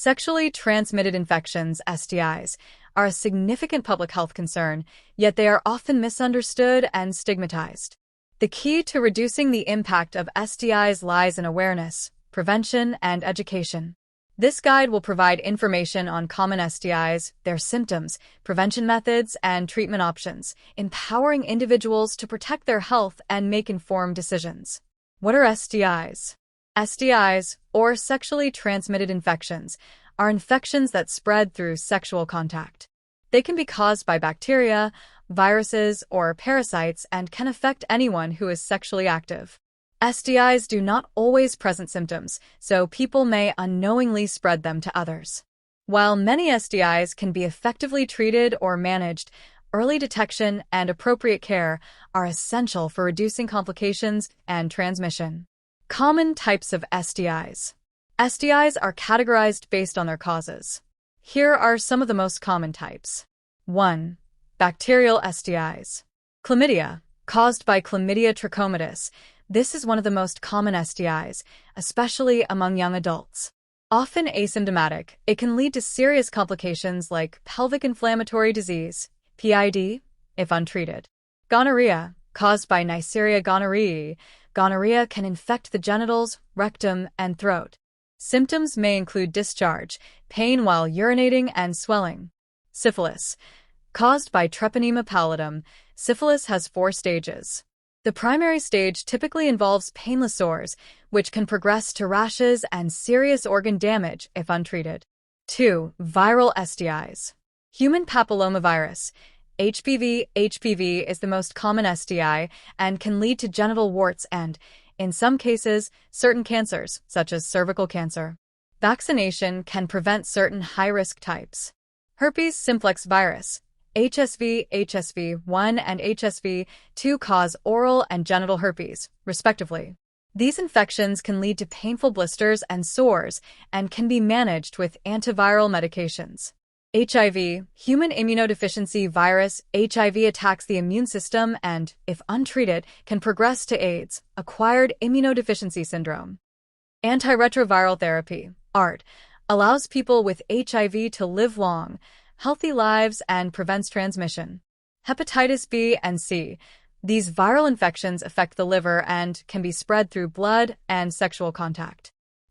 Sexually transmitted infections, STIs, are a significant public health concern, yet they are often misunderstood and stigmatized. The key to reducing the impact of STIs lies in awareness, prevention, and education. This guide will provide information on common STIs, their symptoms, prevention methods, and treatment options, empowering individuals to protect their health and make informed decisions. What are STIs? STIs, or sexually transmitted infections, are infections that spread through sexual contact. They can be caused by bacteria, viruses, or parasites and can affect anyone who is sexually active. STIs do not always present symptoms, so people may unknowingly spread them to others. While many STIs can be effectively treated or managed, early detection and appropriate care are essential for reducing complications and transmission. Common types of STIs. STIs are categorized based on their causes. Here are some of the most common types. 1. Bacterial STIs. Chlamydia, caused by Chlamydia trachomatis. This is one of the most common STIs, especially among young adults. Often asymptomatic, it can lead to serious complications like pelvic inflammatory disease, PID, if untreated. Gonorrhea, caused by Neisseria gonorrhoeae. Gonorrhea can infect the genitals, rectum, and throat. Symptoms may include discharge, pain while urinating, and swelling. Syphilis, caused by Treponema pallidum. Syphilis has 4 stages. The primary stage typically involves painless sores, which can progress to rashes and serious organ damage if untreated. 2. Viral STIs. Human papillomavirus, HPV. HPV is the most common STI and can lead to genital warts and, in some cases, certain cancers, such as cervical cancer. Vaccination can prevent certain high-risk types. Herpes simplex virus, HSV, HSV-1 and HSV-2 cause oral and genital herpes, respectively. These infections can lead to painful blisters and sores and can be managed with antiviral medications. HIV, human immunodeficiency virus. HIV attacks the immune system and, if untreated, can progress to AIDS, acquired immunodeficiency syndrome. Antiretroviral therapy, ART, allows people with HIV to live long, healthy lives and prevents transmission. Hepatitis B and C. These viral infections affect the liver and can be spread through blood and sexual contact.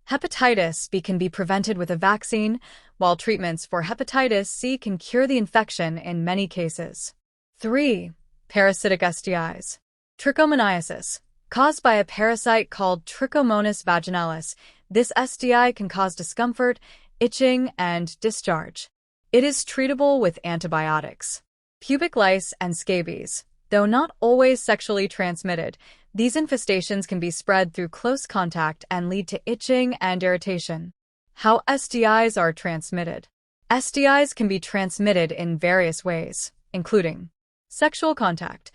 Hepatitis B can be prevented with a vaccine, while treatments for hepatitis C can cure the infection in many cases. 3. Parasitic STIs. Trichomoniasis, caused by a parasite called Trichomonas vaginalis. This STI can cause discomfort, itching, and discharge. It is treatable with antibiotics. Pubic lice and scabies. Though not always sexually transmitted, these infestations can be spread through close contact and lead to itching and irritation. How STIs are transmitted. STIs can be transmitted in various ways, including sexual contact.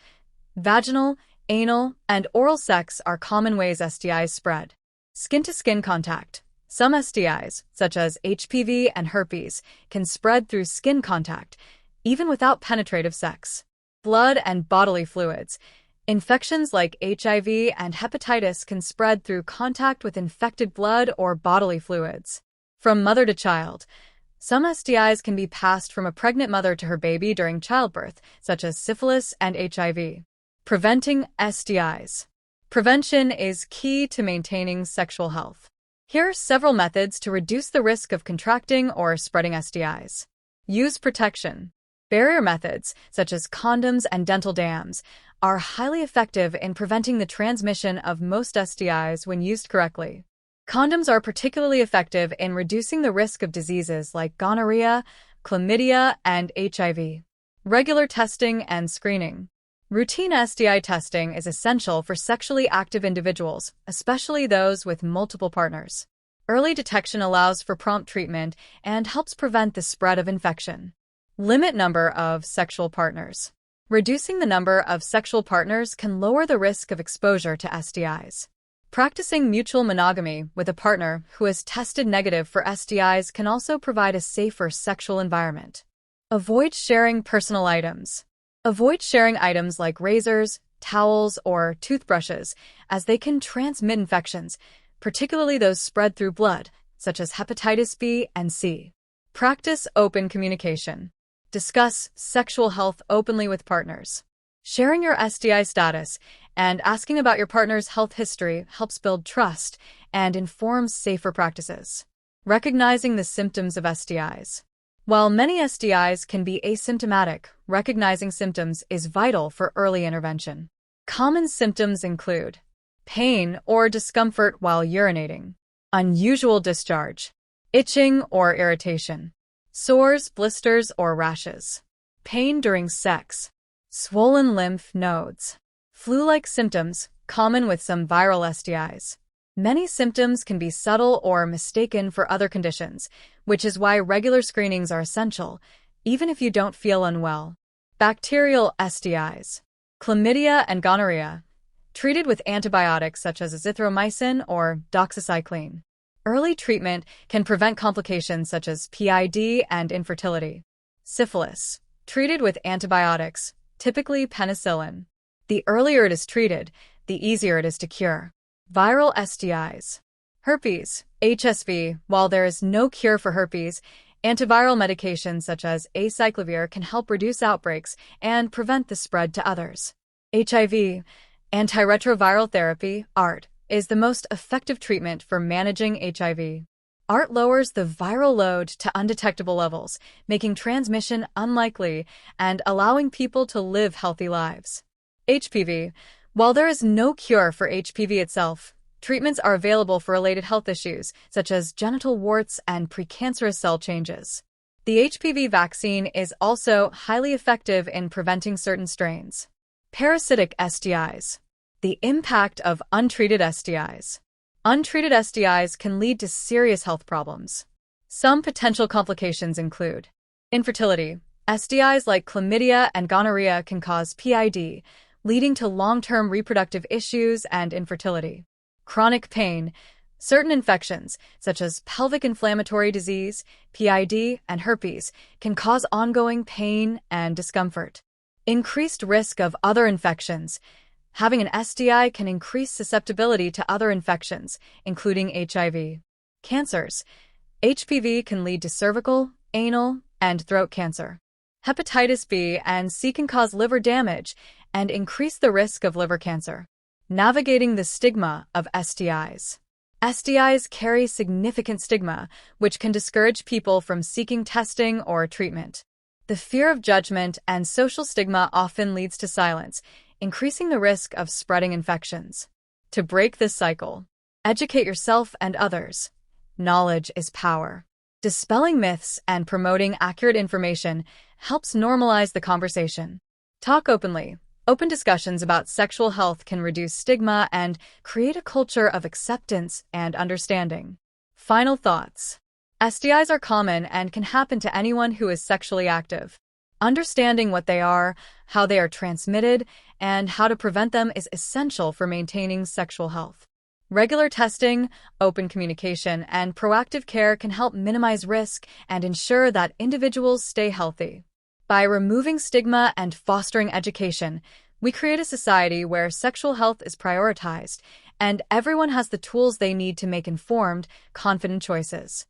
Vaginal, anal, and oral sex are common ways STIs spread. Skin-to-skin contact. Some STIs, such as HPV and herpes, can spread through skin contact, even without penetrative sex. Blood and bodily fluids. Infections like HIV and hepatitis can spread through contact with infected blood or bodily fluids. From mother to child. Some STIs can be passed from a pregnant mother to her baby during childbirth, such as syphilis and HIV. Preventing STIs. Prevention is key to maintaining sexual health. Here are several methods to reduce the risk of contracting or spreading STIs. Use protection. Barrier methods, such as condoms and dental dams, are highly effective in preventing the transmission of most STIs when used correctly. Condoms are particularly effective in reducing the risk of diseases like gonorrhea, chlamydia, and HIV. Regular testing and screening. Routine STI testing is essential for sexually active individuals, especially those with multiple partners. Early detection allows for prompt treatment and helps prevent the spread of infection. Limit number of sexual partners. Reducing the number of sexual partners can lower the risk of exposure to STIs. Practicing mutual monogamy with a partner who has tested negative for STIs can also provide a safer sexual environment. Avoid sharing personal items. Avoid sharing items like razors, towels, or toothbrushes, as they can transmit infections, particularly those spread through blood, such as hepatitis B and C. Practice open communication. Discuss sexual health openly with partners. Sharing your STI status and asking about your partner's health history helps build trust and informs safer practices. Recognizing the symptoms of STIs. While many STIs can be asymptomatic, recognizing symptoms is vital for early intervention. Common symptoms include pain or discomfort while urinating, unusual discharge, itching or irritation, sores, blisters, or rashes, pain during sex, swollen lymph nodes, flu-like symptoms, common with some viral STIs. Many symptoms can be subtle or mistaken for other conditions, which is why regular screenings are essential, even if you don't feel unwell. Bacterial STIs. Chlamydia and gonorrhea, treated with antibiotics such as azithromycin or doxycycline. Early treatment can prevent complications such as PID and infertility. Syphilis, treated with antibiotics, typically penicillin. The earlier it is treated, the easier it is to cure. Viral STIs. Herpes, HSV. While there is no cure for herpes, antiviral medications such as acyclovir can help reduce outbreaks and prevent the spread to others. HIV, antiretroviral therapy, ART, is the most effective treatment for managing HIV. ART lowers the viral load to undetectable levels, making transmission unlikely and allowing people to live healthy lives. HPV. While there is no cure for HPV itself, treatments are available for related health issues, such as genital warts and precancerous cell changes. The HPV vaccine is also highly effective in preventing certain strains. Parasitic STIs. The impact of untreated STIs. Untreated STIs can lead to serious health problems. Some potential complications include infertility. STIs like chlamydia and gonorrhea can cause PID, leading to long-term reproductive issues and infertility. Chronic pain. Certain infections, such as pelvic inflammatory disease, PID, and herpes, can cause ongoing pain and discomfort. Increased risk of other infections. Having an STI can increase susceptibility to other infections, including HIV. Cancers. HPV can lead to cervical, anal, and throat cancer. Hepatitis B and C can cause liver damage and increase the risk of liver cancer. Navigating the stigma of STIs. STIs carry significant stigma, which can discourage people from seeking testing or treatment. The fear of judgment and social stigma often leads to silence, increasing the risk of spreading infections. To break this cycle, educate yourself and others. Knowledge is power. Dispelling myths and promoting accurate information helps normalize the conversation. Talk openly. Open discussions about sexual health can reduce stigma and create a culture of acceptance and understanding. Final thoughts. STIs are common and can happen to anyone who is sexually active. Understanding what they are, how they are transmitted, and how to prevent them is essential for maintaining sexual health. Regular testing, open communication, and proactive care can help minimize risk and ensure that individuals stay healthy. By removing stigma and fostering education, we create a society where sexual health is prioritized and everyone has the tools they need to make informed, confident choices.